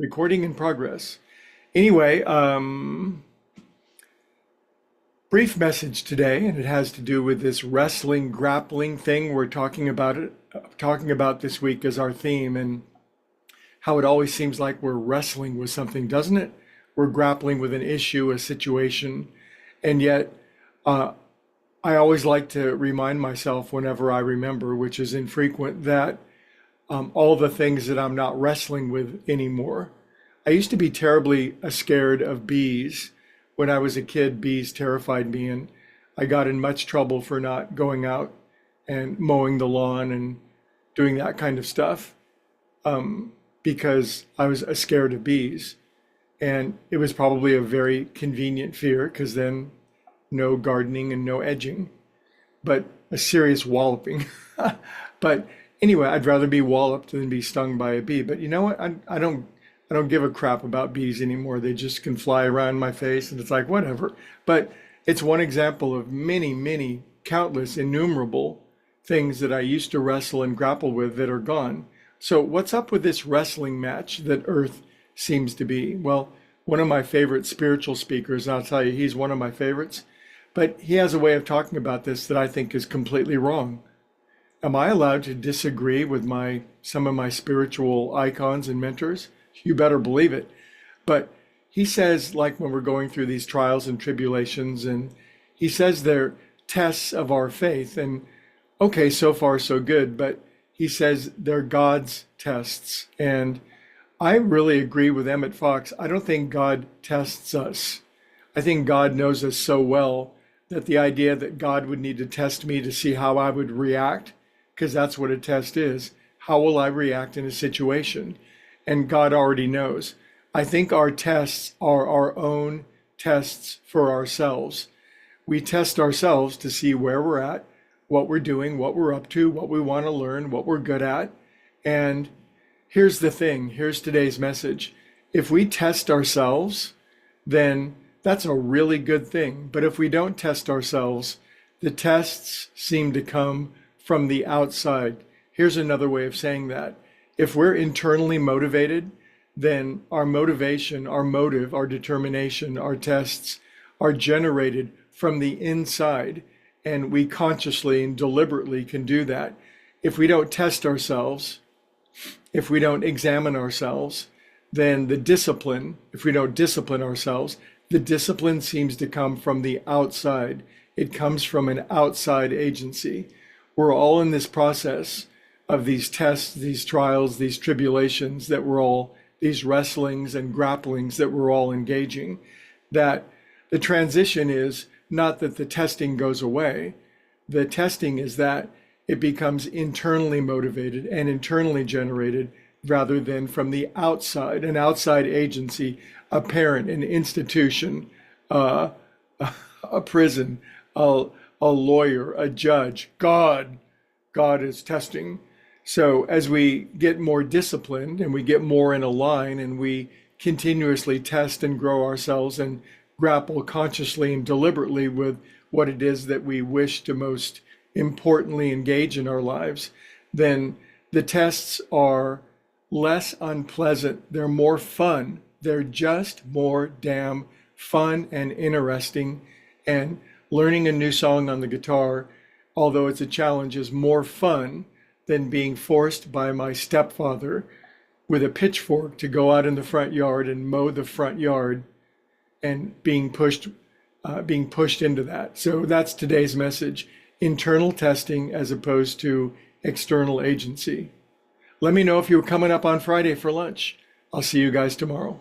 Recording in progress. Anyway, brief message today, and it has to do with this wrestling, grappling thing we're talking about this week as our theme, and how it always seems like we're wrestling with something, doesn't it? We're grappling with an issue, a situation, and yet I always like to remind myself whenever I remember, which is infrequent, that all the things that I'm not wrestling with anymore. I used to be terribly scared of bees. When I was a kid, bees terrified me, and I got in much trouble for not going out and mowing the lawn and doing that kind of stuff because I was scared of bees. And it was probably a very convenient fear because then no gardening and no edging, but a serious walloping. But anyway, I'd rather be walloped than be stung by a bee. But you know what? I don't give a crap about bees anymore. They just can fly around my face and it's like, whatever. But it's one example of many, many, countless, innumerable things that I used to wrestle and grapple with that are gone. So what's up with this wrestling match that Earth seems to be? Well, one of my favorite spiritual speakers, and I'll tell you, he's one of my favorites, but he has a way of talking about this that I think is completely wrong. Am I allowed to disagree with some of my spiritual icons and mentors? You better believe it. But he says, like when we're going through these trials and tribulations, and he says they're tests of our faith. And okay, so far so good, but he says they're God's tests. And I really agree with Emmett Fox. I don't think God tests us. I think God knows us so well that the idea that God would need to test me to see how I would react, because that's what a test is. How will I react in a situation? And God already knows. I think our tests are our own tests for ourselves. We test ourselves to see where we're at, what we're doing, what we're up to, what we want to learn, what we're good at. And here's the thing, here's today's message. If we test ourselves, then that's a really good thing. But if we don't test ourselves, the tests seem to come from the outside. Here's another way of saying that. If we're internally motivated, then our motivation, our motive, our determination, our tests are generated from the inside. And we consciously and deliberately can do that. If we don't test ourselves, if we don't examine ourselves, then if we don't discipline ourselves, the discipline seems to come from the outside. It comes from an outside agency. We're all in this process of these tests, these trials, these tribulations these wrestlings and grapplings that we're all engaging. That the transition is not that the testing goes away. The testing is that it becomes internally motivated and internally generated rather than from the outside, an outside agency, a parent, an institution, a prison, a lawyer, a judge. God is testing. So as we get more disciplined and we get more in a line and we continuously test and grow ourselves and grapple consciously and deliberately with what it is that we wish to most importantly engage in our lives, then the tests are less unpleasant. They're more fun. They're just more damn fun and interesting. And learning a new song on the guitar, although it's a challenge, is more fun than being forced by my stepfather with a pitchfork to go out in the front yard and mow the front yard and being pushed into that. So that's today's message. Internal testing as opposed to external agency. Let me know if you're coming up on Friday for lunch. I'll see you guys tomorrow.